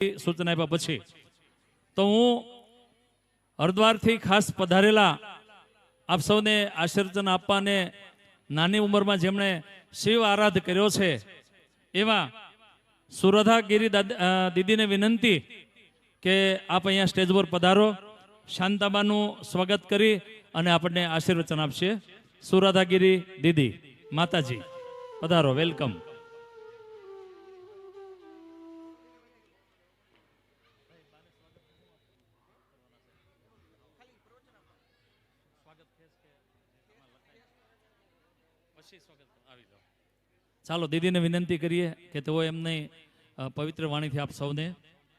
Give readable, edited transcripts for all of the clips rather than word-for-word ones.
સૂચના આપ્યા પછી તો હું હરદ્વારથી ખાસ પધારેલા આપ સૌને આશીર્વચન આપવાને નાની ઉંમરમાં જેમણે શિવ આરાધ કર્યો છે એવા સુરધા ગીરી દીદીને વિનંતી કે આપ અહીંયા સ્ટેજ પર પધારો, શાંતાબાનું સ્વાગત કરી અને આપણને આશીર્વચન આપશે. સુરધાગીરી દીદી માતાજી પધારો, વેલકમ. ચાલો દીદીને વિનંતી કરીએ કે તેઓ એમની પવિત્ર વાણીથી આપ સૌને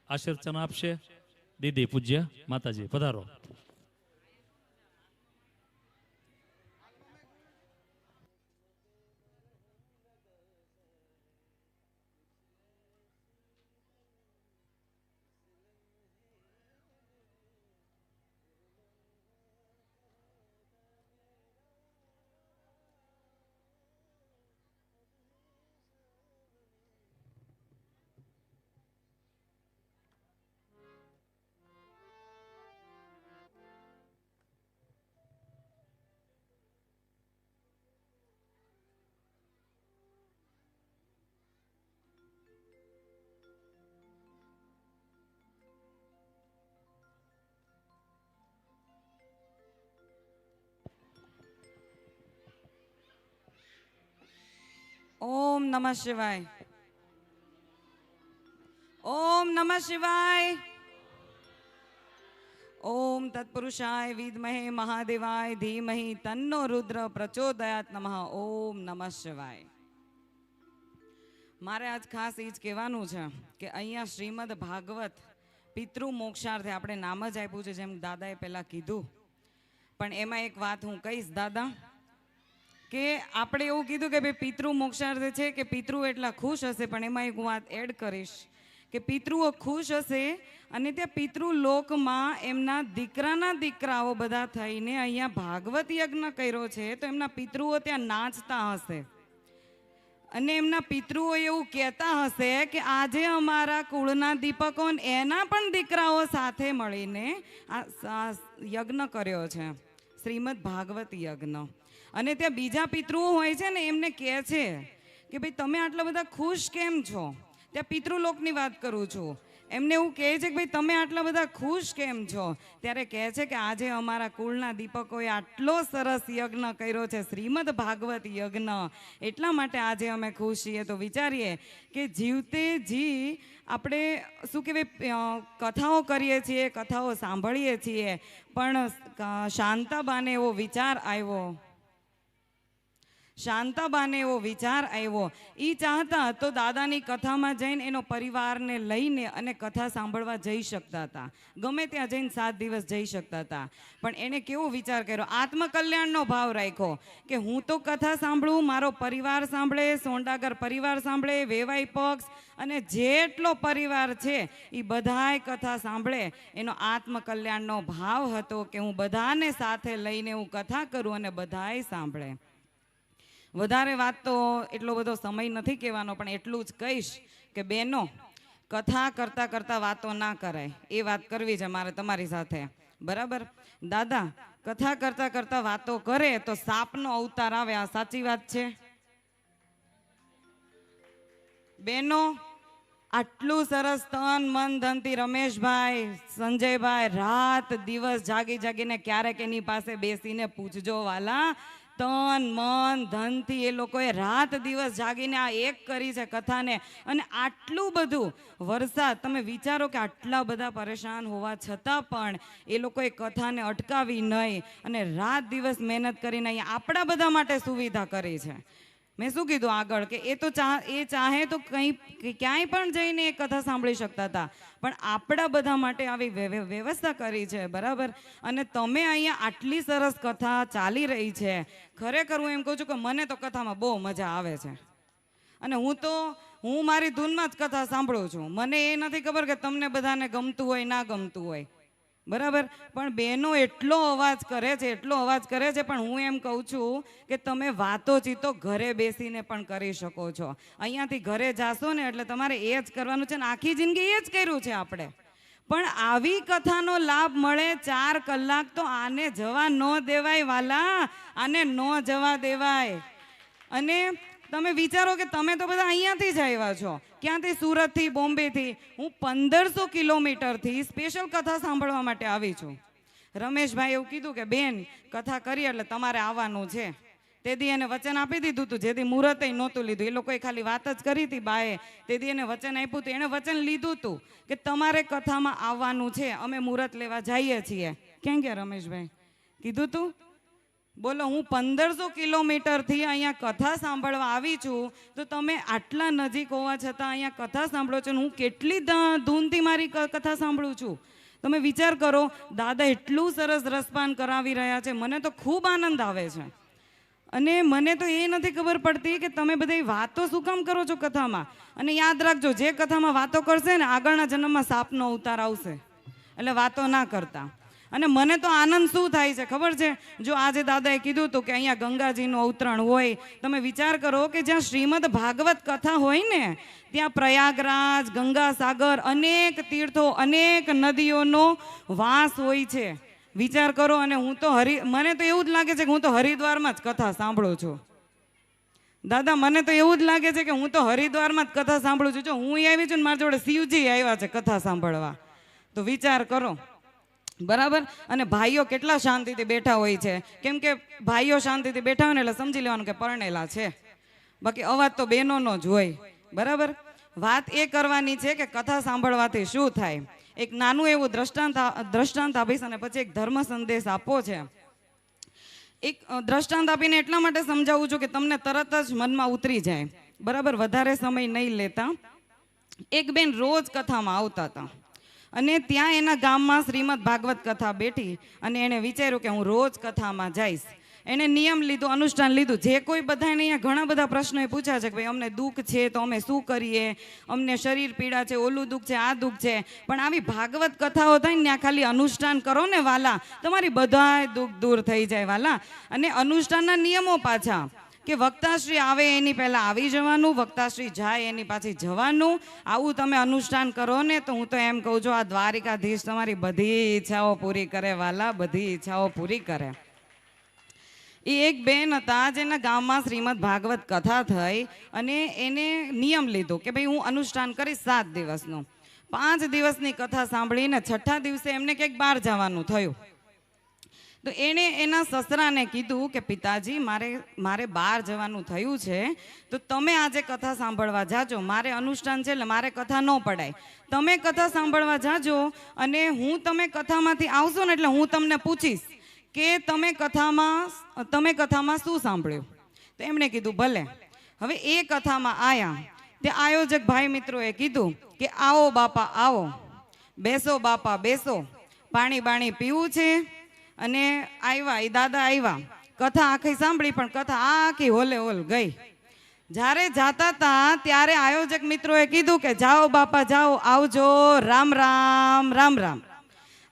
આશીર્વચન આપશે. દીદી પૂજ્ય માતાજી પધારો. ओम नमः शिवाय. ओम नमः शिवाय. ओम तत्पुरुषाय विद्महे महादेवाय धीमहि तन्नो रुद्र प्रचोदयात् नमः. ओम नमः शिवाय. मारे आज खास એ જ કહેવાનું છે કે અહીંયા શ્રીમદ ભાગવત પિતૃ મોક્ષાર્થે આપણે નામ જ આપ્યું છે, જેમ દાદાએ પહેલા કીધું. પણ એમાં એક વાત હું કહીશ દાદા, કે આપણે એવું કીધું કે ભાઈ પિતૃ મોક્ષાર્થે છે કે પિતૃ એટલા ખુશ હશે, પણ એમાં એક વાત એડ કરીશ કે પિતૃઓ ખુશ હશે અને ત્યાં પિતૃ લોકમાં એમના દીકરાના દીકરાઓ બધા થઈને અહીંયા ભાગવત યજ્ઞ કર્યો છે, તો એમના પિતૃઓ ત્યાં નાચતા હશે અને એમના પિતૃઓ એવું કહેતા હશે કે આજે અમારા કુળના દીપકો એના પણ દીકરાઓ સાથે મળીને આ યજ્ઞ કર્યો છે, શ્રીમદ ભાગવત યજ્ઞ. અને ત્યાં બીજા પિતૃઓ હોય છે ને, એમને કહે છે કે ભાઈ તમે આટલા બધા ખુશ કેમ છો. ત્યાં પિતૃલોકની વાત કરું છું. એમને એવું કહે છે કે ભાઈ તમે આટલા બધા ખુશ કેમ છો. ત્યારે કહે છે કે આજે અમારા કુળના દીપકોએ આટલો સરસ યજ્ઞ કર્યો છે, શ્રીમદ ભાગવત યજ્ઞ, એટલા માટે આજે અમે ખુશ છીએ. તો વિચારીએ કે જીવતે જી આપણે શું કહેવાય કથાઓ કરીએ છીએ, કથાઓ સાંભળીએ છીએ, પણ શાંતાબાને એવો વિચાર આવ્યો, શાંતાબાને એવો વિચાર આવ્યો. એ ચાહતા તો દાદાની કથામાં જઈને એનો પરિવારને લઈને અને કથા સાંભળવા જઈ શકતા હતા, ગમે ત્યાં જઈને 7 દિવસ જઈ શકતા હતા. પણ એણે કેવો વિચાર કર્યો, આત્મકલ્યાણનો ભાવ રાખ્યો કે હું તો કથા સાંભળું, મારો પરિવાર સાંભળે, સોંડાગર પરિવાર સાંભળે, વેવાઈ પક્ષ અને જેટલો પરિવાર છે એ બધાય કથા સાંભળે. એનો આત્મકલ્યાણનો ભાવ હતો કે હું બધાને સાથે લઈને હું કથા કરું અને બધાય સાંભળે. વધારે વાત તો એટલો બધો સમય નથી કહેવાનો, પણ એટલું જ કહીશ કે બહેનો, કથા કરતાં કરતાં વાતો ના કરાય, એ વાત કરવી છે મારે તમારી સાથે, બરાબર. દાદા કથા કરતાં કરતાં વાતો કરે તો સાપનો અવતાર આવે, આ સાચી વાત છે બહેનો. આટલું સરસ તન મન ધનથી રમેશભાઈ, સંજયભાઈ રાત દિવસ જાગી જાગીને ક્યારેક એની પાસે બેસીને પૂછજો વાલા, તન મન ધનથી એ લોકોએ રાત દિવસ જાગીને આ એક કરી છે કથાને. અને આટલું બધું વરસાદ, તમે વિચારો કે આટલા બધા પરેશાન હોવા છતાં પણ એ લોકોએ કથાને અટકાવી નહીં અને રાત દિવસ મહેનત કરીને અહીંયા આપણા બધા માટે સુવિધા કરી છે. મેં શું કીધું આગળ કે એ તો ચાહે તો ક્યાંય પણ જઈને એ કથા સાંભળી શકતા હતા, પણ આપણા બધા માટે આવી વ્યવસ્થા કરી છે, બરાબર. અને તમે અહીંયા આટલી સરસ કથા ચાલી રહી છે, ખરેખર હું એમ કહું છું કે મને તો કથામાં બહુ મજા આવે છે. અને હું મારી ધૂનમાં જ કથા સાંભળું છું. મને એ નથી ખબર કે તમને બધાને ગમતું હોય ના ગમતું હોય, બરાબર. પણ બહેનો એટલો અવાજ કરે છે, એટલો અવાજ કરે છે, પણ હું એમ કહું છું કે તમે વાતોચીતો ઘરે બેસીને પણ કરી શકો છો. અહીંયાથી ઘરે જાશો ને એટલે તમારે એ જ કરવાનું છે ને, આખી જિંદગી એ જ કર્યું છે આપણે. પણ આવી કથાનો લાભ મળે 4 કલાક, તો આને જવા ન દેવાય વાલા, આને ન જવા દેવાય. અને તમે વિચારો કે તમે તો બધા અહીંયાથી જ આવ્યા છો, ક્યાંથી? સુરતથી, બોમ્બેથી. હું 1500 કિલોમીટરથી સ્પેશિયલ કથા સાંભળવા માટે આવી છું. રમેશભાઈ એવું કીધું કે બેન કથા કરી એટલે તમારે આવવાનું છે. તે દી એને વચન આપી દીધું હતું, જેથી મુહૂર્તે નહોતું લીધું. એ લોકોએ ખાલી વાત જ કરી હતી બાએ. તે દી એને વચન આપ્યું હતું, એને વચન લીધું હતું કે તમારે કથામાં આવવાનું છે, અમે મુહૂર્ત લેવા જઈએ છીએ. ક્યાં ગયા રમેશભાઈ? કીધું તું? બોલો, હું 1500 કિલોમીટરથી અહીંયા કથા સાંભળવા આવી છું, તો તમે આટલા નજીક હોવા છતાં અહીંયા કથા સાંભળો છો. હું કેટલી ધૂનથી મારી કથા સાંભળું છું. તમે વિચાર કરો, દાદા એટલું સરસ રસપાન કરાવી રહ્યા છે, મને તો ખૂબ આનંદ આવે છે. અને મને તો એ નથી ખબર પડતી કે તમે બધી વાતો શું કામ કરો છો કથામાં. અને યાદ રાખજો, જે કથામાં વાતો કરશે ને, આગળના જન્મમાં સાપનો અવતાર આવશે. એટલે વાતો ના કરતા. અને મને તો આનંદ શું થાય છે ખબર છે? જો આજે દાદાએ કીધું હતું કે અહીંયા ગંગાજીનું અવતરણ હોય, તમે વિચાર કરો કે જ્યાં શ્રીમદ ભાગવત કથા હોય ને, ત્યાં પ્રયાગરાજ, ગંગાસાગર, અનેક તીર્થો, અનેક નદીઓનો વાસ હોય છે. વિચાર કરો. અને હું તો મને તો એવું જ લાગે છે કે હું તો હરિદ્વારમાં જ કથા સાંભળું છું. દાદા, મને તો એવું જ લાગે છે કે હું તો હરિદ્વારમાં જ કથા સાંભળું છું. જો હું આવી છું ને, મારી જોડે શિવજી આવ્યા છે કથા સાંભળવા, તો વિચાર કરો. બરાબર. અને ભાઈઓ કેટલા શાંતિથી બેઠા હોય છે, કેમ કે ભાઈઓ શાંતિથી બેઠા હોય ને એટલે સમજી લેવાનું કે પરણેલા છે. બાકી અવાજ તો બહેનોનો જ હોય. બરાબર. વાત એ કરવાની છે કે કથા સાંભળવાથી શું થાય. એક નાનું એવું દ્રષ્ટાંત આપીશ અને પછી એક ધર્મ સંદેશ આપવો છે. એક દ્રષ્ટાંત આપીને એટલા માટે સમજાવું છું કે તમને તરત જ મનમાં ઉતરી જાય. બરાબર. વધારે સમય નહીં લેતા. એક બેન રોજ કથામાં આવતા હતા, અને ત્યાં એના ગામમાં શ્રીમદ ભાગવત કથા બેઠી, અને એણે વિચાર્યું કે હું રોજ કથામાં જઈશ. એણે નિયમ લીધો, અનુષ્ઠાન લીધું. જે કોઈ બધાને અહીંયા ઘણા બધા પ્રશ્નો પૂછ્યા છે કે ભાઈ અમને દુઃખ છે તો અમે શું કરીએ, અમને શરીર પીડા છે, ઓલું દુઃખ છે, આ દુઃખ છે. પણ આવી ભાગવત કથાઓ થાય ને, ત્યાં ખાલી અનુષ્ઠાન કરો ને વાલા, તમારી બધાય દુઃખ દૂર થઈ જાય વાલા. અને અનુષ્ઠાનના નિયમો પાછા કે વક્તાશ્રી આવે એની પહેલા આવી જવાનું, વક્તાશ્રી જાય એની પાછી જવાનું. આવું તમે અનુષ્ઠાન કરો ને, તો હું તો એમ કહું છું, આ દ્વારિકાધીશ તમારી બધી ઈચ્છાઓ પૂરી કરે વાલા, બધી ઈચ્છાઓ પૂરી કરે. એ એક બેન હતા જેના ગામમાં શ્રીમદ ભાગવત કથા થઈ, અને એને નિયમ લીધો કે ભાઈ હું અનુષ્ઠાન કરીશ 7 દિવસનું. 5 દિવસની કથા સાંભળીને 6થા દિવસે એમને ક્યાંક બહાર જવાનું થયું. તો એણે એના સસરાને કીધું કે પિતાજી, મારે બહાર જવાનું થયું છે, તો તમે આજે કથા સાંભળવા જાજો. મારે અનુષ્ઠાન છે એટલે મારે કથા ન પડાય. તમે કથા સાંભળવા જાજો, અને તમે કથામાંથી આવશો ને એટલે હું તમને પૂછીશ કે તમે કથામાં શું સાંભળ્યું. તો એમણે કીધું ભલે. હવે એ કથામાં આયા, તે આયોજક ભાઈ મિત્રોએ કીધું કે આવો બાપા આવો, બેસો બાપા બેસો, પાણી બાણી પીવું છે. અને આવ્યા, એ દાદા આવ્યા, કથા આખી સાંભળી, પણ કથા આખી હોલે હોલ ગઈ. જ્યારે જાતા હતા ત્યારે આયોજક મિત્રોએ કીધું કે જાઓ બાપા જાઓ, આવજો, રામ રામ, રામ રામ.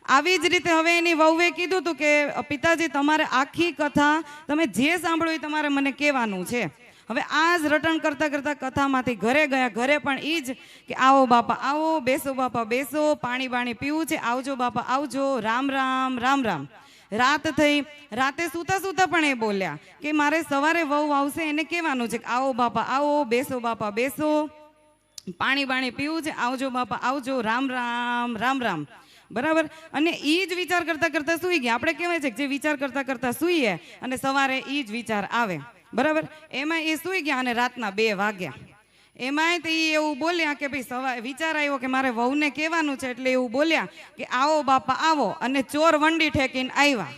આવી જ રીતે હવે એની વહુએ કીધું હતું કે પિતાજી, તમારે આખી કથા તમે જે સાંભળ્યું એ તમારે મને કહેવાનું છે. હવે આ જ રટણ કરતા કરતા કથામાંથી ઘરે ગયા. ઘરે પણ એ જ કે આવો બાપા આવો, બેસો બાપા બેસો, પાણી બાણી પીવું છે, આવજો બાપા આવજો, રામ રામ, રામ રામ. રાત થઈ. રાતે સૂતા સૂતા પણ એ બોલ્યા કે મારે સવારે વહુ આવશે એને કહેવાનું છે કે આવો બાપા આવો, બેસો બાપા બેસો, પાણી બાણી પીવું છે, આવજો બાપા આવજો, રામ રામ, રામ રામ. બરાબર. અને એ જ વિચાર કરતા કરતા સૂઈ ગયા. આપણે કહેવાય છે કે જે વિચાર કરતા કરતા સૂઈએ અને સવારે એ જ વિચાર આવે. બરાબર. એમાં એ સૂઈ ગયા અને રાતના 2 વાગ્યા. એમાંય તો એ એવું બોલ્યા કે ભાઈ સવારે વિચાર આવ્યો કે મારે વહુને કહેવાનું છે, એટલે એવું બોલ્યા કે આવો બાપા આવો, અને ચોર વંડી ઠેકીને આવ્યા.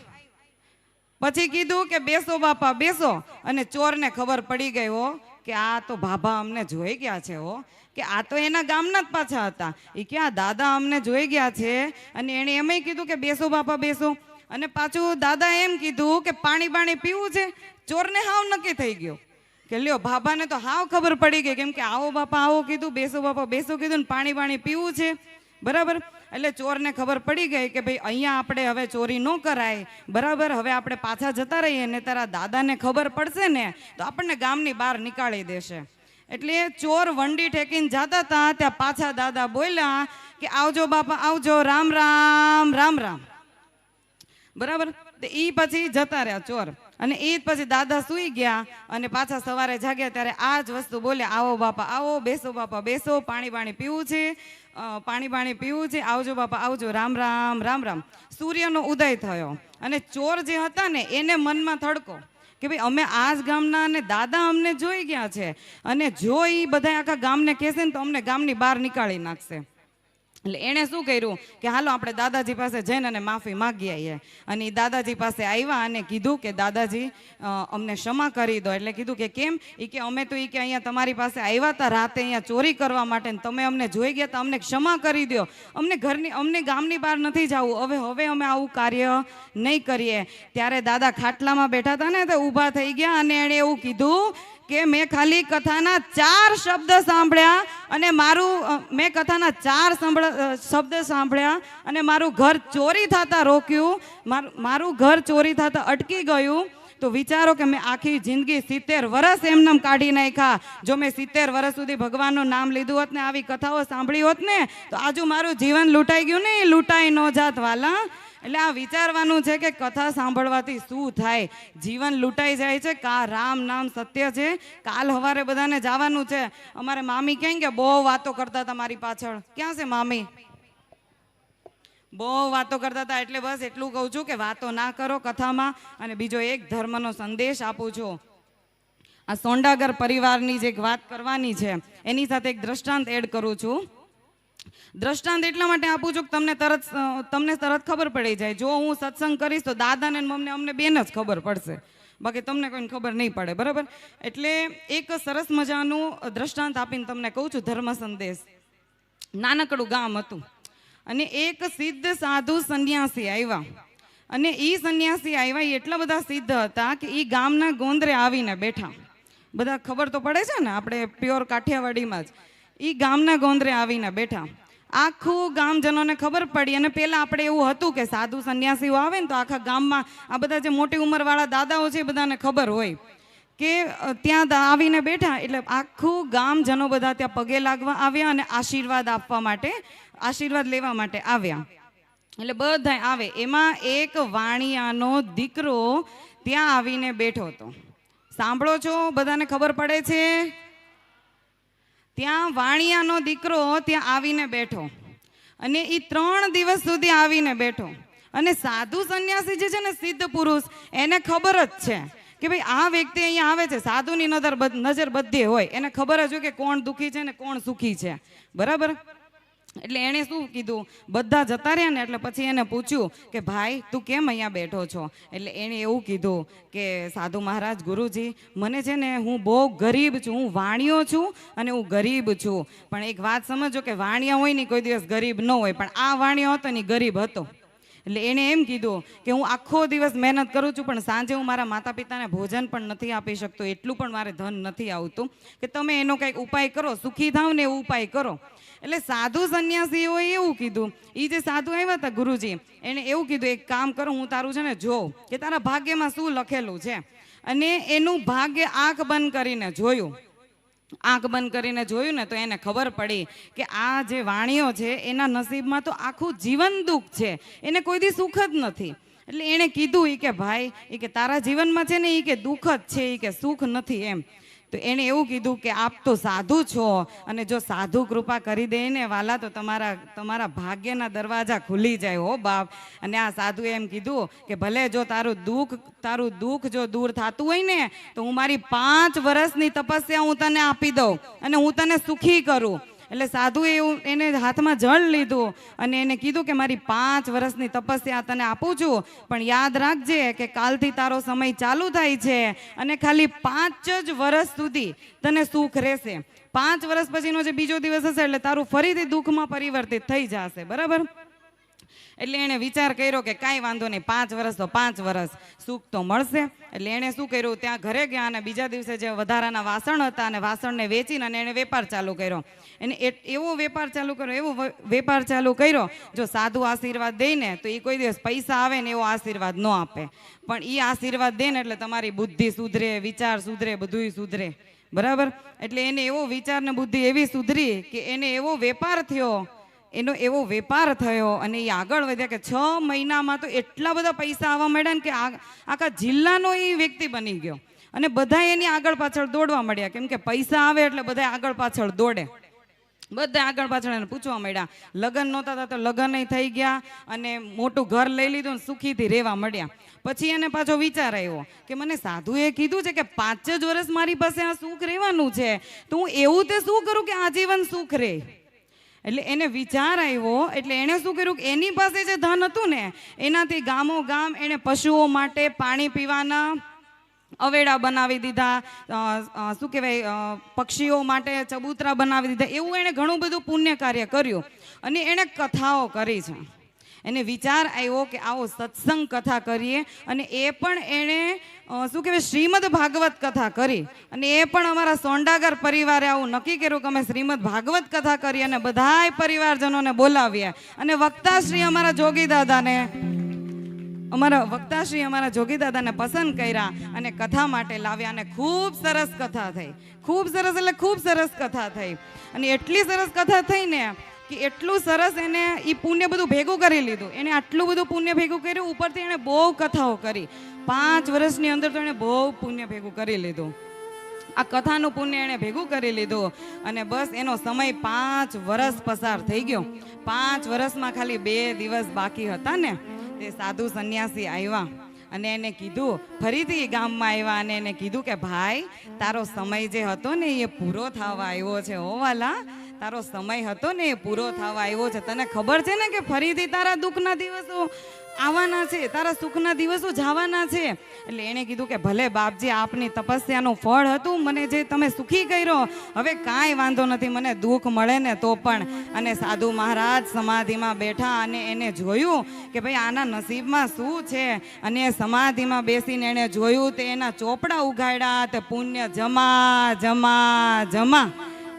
પછી કીધું કે બેસો બાપા બેસો, અને ચોરને ખબર પડી ગઈ હો કે આ તો ભાભા અમને જોઈ ગયા છે હો, કે આ તો એના ગામના જ પાછા હતા. એ કે આ દાદા અમને જોઈ ગયા છે. અને એણે એમય કીધું કે બેસો બાપા બેસો, અને પાછું દાદા એમ કીધું કે પાણી બાણી પીવું છે. ચોરને હાવ નક્કી થઈ ગયો કે લ્યો, ભાભાને તો હાવ ખબર પડી ગઈ, કેમ કે આવો બાપા આવો કીધું, બેસો બાપા બેસો કીધું, ને પાણી બાણી પીવું છે. બરાબર. એટલે ચોરને ખબર પડી ગઈ કે ભાઈ અહીંયા આપણે હવે ચોરી ન કરાય, બરાબર. હવે આપણે પાછા જતા રહીએ ને તારા દાદાને ખબર પડશે ને તો આપણને ગામની બહાર નીકાળી દેશે. એટલે ચોર વંડી ઠેકીને જતા હતા ત્યાં પાછા દાદા બોલ્યા કે આવજો બાપા આવજો, રામ રામ રામ રામ, બરાબર. ઈ પછી જતા રહ્યા ચોર, અને એ પછી દાદા સૂઈ ગયા અને પાછા સવારે જાગ્યા ત્યારે આ જ વસ્તુ બોલ્યા, આવો બાપા આવો, બેસો બાપા બેસો, પાણી પાણી પીવું છે, પાણી પાણી પીવું છે, આવજો બાપા આવજો, રામ રામ રામ રામ. સૂર્યનો ઉદય થયો અને ચોર જે હતા ને એને મનમાં થડકો કે ભાઈ અમે આ જ ગામના અને દાદા અમને જોઈ ગયા છે, અને જો એ બધા આખા ગામને કહેશે ને તો અમને ગામની બહાર નીકાળી નાખશે. એટલે એણે શું કર્યું કે હાલો આપણે દાદાજી પાસે જઈને અને માફી માગી આવીએ. અને એ દાદાજી પાસે આવ્યા અને કીધું કે દાદાજી અમને ક્ષમા કરી દો. એટલે કીધું કે કેમ? એ કે અમે તો કે અહીંયા તમારી પાસે આવ્યા હતા રાતે અહીંયા ચોરી કરવા માટે, ને તમે અમને જોઈ ગયા હતા, અમને ક્ષમા કરી દો, અમને ગામની બહાર નથી જવું, હવે અમે આવું કાર્ય નહીં કરીએ. ત્યારે દાદા ખાટલામાં બેઠા હતા ને તો ઊભા થઈ ગયા અને એણે એવું કીધું કે મેં ખાલી કથાના 4 શબ્દ સાંભળ્યા અને મેં કથાના 4 શબ્દ સાંભળ્યા અને મારું ઘર ચોરી થતા રોક્યું, મારું ઘર ચોરી થતા અટકી ગયું. તો વિચારો કે મેં આખી જિંદગી 70 વર્ષ એમનેમ કાઢી નાખ્યા. જો મેં 70 વર્ષ સુધી ભગવાનનું નામ લીધું હોત ને, આવી કથાઓ સાંભળી હોત ને, તો આજુ મારું જીવન લૂંટાઈ ગયું ને, લૂંટાઈ ન જાત વાલા. એટલે આ વિચારવાનું છે કે કથા સાંભળવાથી શું થાય. જીવન લૂંટાઈ જાય છે. રામ નામ સત્ય છે. કાલ સવારે બધાને જવાનું છે. અમારે મામી ક્યાં કે બહુ વાતો કરતા હતા મારી પાછળ. ક્યાં છે મામી? બહુ વાતો કરતા હતા. એટલે બસ એટલું કહું છું કે વાતો ના કરો કથામાં. અને બીજો એક ધર્મનો સંદેશ આપું છું. આ સોંડાગર પરિવારની જે વાત કરવાની છે એની સાથે એક દ્રષ્ટાંત એડ કરું છું. દ્રષ્ટાંત એટલા માટે આપું છું કે તમને તરત ખબર પડી જાય. જો હું સત્સંગ કરીશ તો દાદાને અમને બેન જ ખબર પડશે, બાકી તમને કોઈને ખબર નહીં પડે, બરાબર. એટલે એક સરસ મજાનું દ્રષ્ટાંત આપીને તમને કહું છું ધર્મ સંદેશ. નાનકડું ગામ હતું અને એક સિદ્ધ સાધુ સંન્યાસી આવ્યા. અને એ સંન્યાસી આવ્યા એ એટલા બધા સિદ્ધ હતા કે એ ગામના ગોંદરે આવીને બેઠા. બધા ખબર તો પડે છે ને, આપણે પ્યોર કાઠિયાવાડીમાં જ. એ ગામના ગોંદરે આવીને બેઠા. આખું ગામજનોને ખબર પડી. અને પહેલાં આપણે એવું હતું કે સાધુ સંન્યાસીઓ આવે ને તો આખા ગામમાં આ બધા જે મોટી ઉંમરવાળા દાદાઓ છે એ બધાને ખબર હોય કે ત્યાં આવીને બેઠા. એટલે આખું ગામજનો બધા ત્યાં પગે લાગવા આવ્યા અને આશીર્વાદ લેવા માટે આવ્યા. એટલે બધા આવે. એમાં એક વાણિયાનો દીકરો ત્યાં આવીને બેઠો હતો. સાંભળો છો? બધાને ખબર પડે છે? ત્યાં વાણિયાનો દીકરો ત્યાં આવીને બેઠો અને એ 3 દિવસ સુધી આવીને બેઠો. અને સાધુ સંન્યાસી જે છે ને, સિદ્ધ પુરુષ, એને ખબર જ છે કે ભાઈ આ વ્યક્તિ અહીંયા આવે છે. સાધુની નજર બધી હોય, એને ખબર જ હોય કે કોણ દુઃખી છે ને કોણ સુખી છે, બરાબર. એટલે એણે શું કીધું, બધા જતા રહ્યા ને એટલે પછી એને પૂછ્યું કે ભાઈ તું કેમ અહીંયા બેઠો છો? એટલે એણે એવું કીધું કે સાધુ મહારાજ, ગુરુજી, મને છે ને હું બહુ ગરીબ છું, હું વાણિયો છું અને હું ગરીબ છું. પણ એક વાત સમજો કે વાણિયા હોય ને કોઈ દિવસ ગરીબ ન હોય, પણ આ વાણિયો હતો ને ગરીબ હતો. એટલે એણે એમ કીધું કે હું આખો દિવસ મહેનત કરું છું પણ સાંજે હું મારા માતા પિતાને ભોજન પણ નથી આપી શકતો, એટલું પણ મારે ધન નથી આવતું, કે તમે એનો કંઈક ઉપાય કરો, સુખી થાવ ને એવો ઉપાય કરો. એટલે સાધુ સંન્યાસીઓએ એવું કીધું. એ જે સાધુ આવ્યા હતા ગુરુજી, એણે એવું કીધું એક કામ કરો, હું તારું છે ને જોઉં કે તારા ભાગ્યમાં શું લખેલું છે. અને એનું ભાગ્ય આંખ બંધ કરીને જોયું. આંખ બંધ કરીને જોયું ને તો એને ખબર પડી કે આ જે વાણિયો છે એના નસીબમાં તો આખું જીવન દુઃખ છે, એને કોઈ દી સુખ જ નથી. એટલે એણે કીધું એ કે ભાઈ, એ કે તારા જીવનમાં છે ને એ કે દુઃખ જ છે, એ કે સુખ નથી એમ. તો એણે એવું કીધું કે આપ તો સાધુ છો અને જો સાધુ કૃપા કરી દે ને વાલા તો તમારા ભાગ્યના દરવાજા ખુલી જાય હો બાપ. અને આ સાધુએ એમ કીધું કે ભલે જો તારું દુઃખ જો દૂર થતું હોય ને તો હું મારી 5 વર્ષની તપસ્યા હું તને આપી દઉં અને હું તને સુખી કરું. એટલે સાધુએ એવું એને હાથમાં જળ લીધું અને એને કીધું કે મારી 5 વર્ષની તપસ્યા તને આપું છું, પણ યાદ રાખજે કે કાલથી તારો સમય ચાલુ થાય છે અને ખાલી 5 જ વર્ષ સુધી તને સુખ રહેશે. 5 વર્ષ પછીનો જે બીજો દિવસ હશે એટલે તારું ફરીથી દુઃખમાં પરિવર્તિત થઈ જશે, બરાબર. એટલે એણે વિચાર કર્યો કે કાંઈ વાંધો નહીં, 5 વર્ષ તો 5 વર્ષ સુખ તો મળશે. એટલે એણે શું કર્યું, ત્યાં ઘરે ગયા અને બીજા દિવસે જે વધારાના વાસણ હતા અને વાસણને વેચીને અને એણે વેપાર ચાલુ કર્યો. એને એવો વેપાર ચાલુ કર્યો, જો સાધુ આશીર્વાદ દે ને તો એ કોઈ દિવસ પૈસા આવે ને એવો આશીર્વાદ ન આપે, પણ એ આશીર્વાદ દે ને એટલે તમારી બુદ્ધિ સુધરે, વિચાર સુધરે, બધુંય સુધરે. બરાબર? એટલે એને એવો વિચાર ને બુદ્ધિ એવી સુધરી કે એને એવો વેપાર થયો, એનો એવો વેપાર થયો અને એ આગળ વધ્યા કે 6 મહિનામાં તો એટલા બધા પૈસા આવવા માંડ્યા ને કે આખા જિલ્લાનો એ વ્યક્તિ બની ગયો. અને બધા એની આગળ પાછળ દોડવા મળ્યા, કેમ કે પૈસા આવે એટલે બધા આગળ પાછળ દોડે. બધા આગળ પાછળ એને પૂછવા માંડ્યા. લગ્ન નહોતા થતા તો લગ્ન થઈ ગયા અને મોટું ઘર લઈ લીધું ને સુખીથી રહેવા મળ્યા. પછી એને પાછો વિચાર આવ્યો કે મને સાધુએ કીધું છે કે 5 જ વર્ષ મારી પાસે આ સુખ રહેવાનું છે, તો હું એવું તે શું કરું કે આજીવન સુખ રહે. એટલે એને વિચાર આવ્યો, એટલે એણે શું કર્યું કે એની પાસે જે ધન હતું ને એનાથી ગામો ગામ એણે પશુઓ માટે પાણી પીવાના અવેડા બનાવી દીધા, શું કહેવાય, પક્ષીઓ માટે ચબૂતરા બનાવી દીધા. એવું એણે ઘણું બધું પુણ્ય કાર્ય કર્યું અને એણે કથાઓ કરી છે. એને વિચાર આવ્યો કે આવો સત્સંગ કથા કરીએ અને એ પણ એણે શું કહેવાય શ્રીમદ ભાગવત કથા કરી. અને એ પણ અમારા સોંડાગર પરિવારે આવું નક્કી કર્યું કે અમે શ્રીમદ ભાગવત કથા કરી અને બધાય પરિવારજનોને બોલાવ્યા. અને વક્તાશ્રી અમારા જોગીદાદાને પસંદ કર્યા અને કથા માટે લાવ્યા અને ખૂબ સરસ કથા થઈ. ખૂબ સરસ એટલે ખૂબ સરસ કથા થઈ. અને એટલી સરસ કથા થઈ ને કે એટલું સરસ એને એ પુણ્ય બધું ભેગું કરી લીધું. એને આટલું બધું પુણ્ય ભેગું કર્યું, ઉપરથી એણે બહુ કથાઓ કરી. 5 વર્ષની અંદર તો એણે બહુ પુણ્ય ભેગું કરી લીધું. આ કથાનું પુણ્ય એણે ભેગું કરી લીધું અને બસ એનો સમય 5 વર્ષ પસાર થઈ ગયો. 5 વર્ષમાં ખાલી 2 દિવસ બાકી હતા ને તે સાધુ સંન્યાસી આવ્યા અને એને કીધું, ફરીથી ગામમાં આવ્યા અને એને કીધું કે ભાઈ તારો સમય જે હતો ને એ પૂરો થવા આવ્યો છે. હો વાલા, તારો સમય હતો ને એ પૂરો થવા આવ્યો છે. તને ખબર છે ને કે ફરીથી તારા દુઃખના દિવસો આવવાના છે, તારા સુખના દિવસો જવાના છે. એટલે એણે કીધું કે ભલે બાપજી, આપની તપસ્યાનું ફળ હતું, મને જે તમે સુખી કર્યો, હવે કાંઈ વાંધો નથી, મને દુઃખ મળે ને તો પણ. અને સાધુ મહારાજ સમાધિમાં બેઠા અને એને જોયું કે ભાઈ આના નસીબમાં શું છે. અને સમાધિમાં બેસીને એણે જોયું તે એના ચોપડા ઉઘાડ્યા, તે પુણ્ય જમા જમા જમા,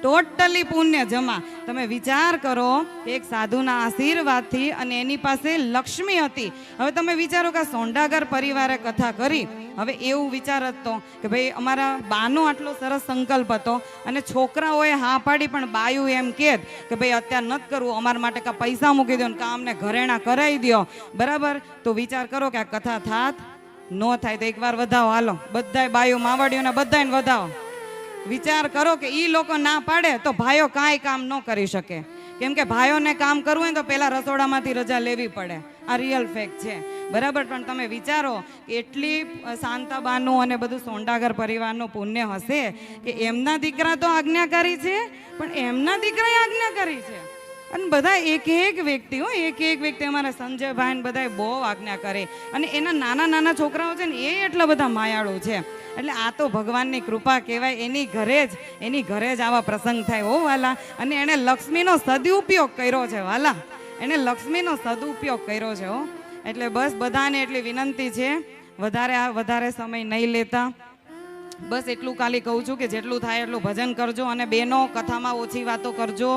ટોટલી પુણ્ય જમા. તમે વિચાર કરો કે એક સાધુના આશીર્વાદથી અને એની પાસે લક્ષ્મી હતી. હવે તમે વિચારો કે આ સોંડાગર પરિવારે કથા કરી. હવે એવું વિચાર હતો કે ભાઈ અમારા બાનો આટલો સરસ સંકલ્પ હતો અને છોકરાઓએ હા પાડી, પણ બાયું એમ કહે કે ભાઈ અત્યારે નથી કરવું, અમારા માટે કાં પૈસા મૂકી દો ને કાં અમને ઘરેણા કરાવી દો. બરાબર? તો વિચાર કરો કે આ કથા થાત ન થાય તો એકવાર વધાવો. હાલો બધાય બાયું માવડીઓને બધાને વધાવો. વિચાર કરો કે ઈ લોકો ના પાડે તો ભાઈઓ કાંઈ કામ ન કરી શકે, કેમ કે ભાઈઓને કામ કરવું હોય તો પહેલા રસોડામાંથી રજા લેવી પડે. આ રિયલ ફેક્ટ છે. બરાબર? પણ તમે વિચારો કે એટલી શાંતાબાનું અને બધું સોંડાગર પરિવારનું પુણ્ય હશે કે એમના દીકરા તો આજ્ઞાકારી છે, પણ એમના દીકરા આજ્ઞાકારી છે. અને બધા એક વ્યક્તિ અમારા સંજયભાઈ ને બધા બહુ આજ્ઞા કરે. અને એના નાના નાના છોકરાઓ છે ને એ એટલા બધા માયાળુ છે. એટલે આ તો ભગવાનની કૃપા કહેવાય. એની ઘરે જ આવા પ્રસંગ થાય. હો વાલા, અને એણે લક્ષ્મીનો સદુપયોગ કર્યો છે. વાલા, એણે લક્ષ્મીનો સદુપયોગ કર્યો છે. હો, એટલે બસ બધાને એટલી વિનંતી છે, વધારે સમય નહીં લેતા, બસ એટલું ખાલી કહું છું કે જેટલું થાય એટલું ભજન કરજો અને બેનો કથામાં ઓછી વાતો કરજો.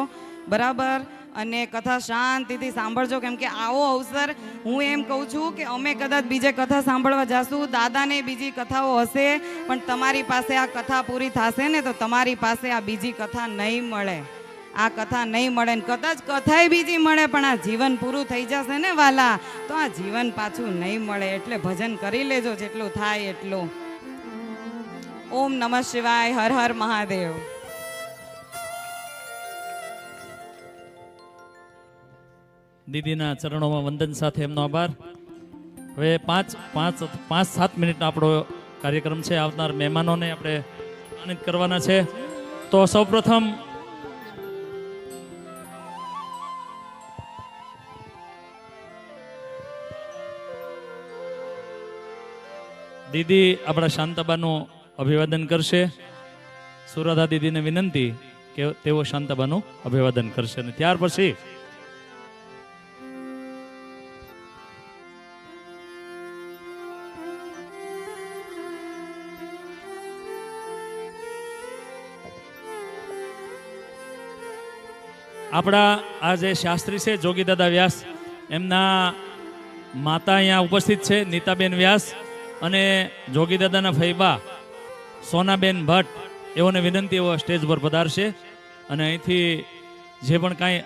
બરાબર? અને કથા શાંતિથી સાંભળજો, કેમ કે આવો અવસર હું એમ કહું છું કે અમે કદાચ બીજે કથા સાંભળવા જાશું, દાદાને બીજી કથાઓ હશે, પણ તમારી પાસે આ કથા પૂરી થશે ને તો તમારી પાસે આ બીજી કથા નહીં મળે. આ કથા નહીં મળે ને કદાચ કથાય બીજી મળે, પણ આ જીવન પૂરું થઈ જશે ને વાલા, તો આ જીવન પાછું નહીં મળે. એટલે ભજન કરી લેજો જેટલું થાય એટલું. ઓમ નમઃ શિવાય. હર હર મહાદેવ. દીદીના ચરણોમાં વંદન સાથે એમનો આભાર. હવે 5-7 મિનિટનો આપણો કાર્યક્રમ છે. આવનાર મહેમાનોને આપણે આનંદિત કરવાના છે. તો સૌપ્રથમ દીદી આપણા શાંતાબાનું અભિવાદન કરશે. સુરાધા દીદીને વિનંતી કે તેઓ શાંતાબાનું અભિવાદન કરશે અને ત્યાર પછી આપણા આ જે શાસ્ત્રી છે જોગીદાદા વ્યાસ, એમના માતા અહીંયા ઉપસ્થિત છે નીતાબેન વ્યાસ, અને જોગીદાદાના ફૈબા સોનાબેન ભટ્ટ, એઓને વિનંતી એવો સ્ટેજ પર પધારશે અને અહીંથી જે પણ કાંઈ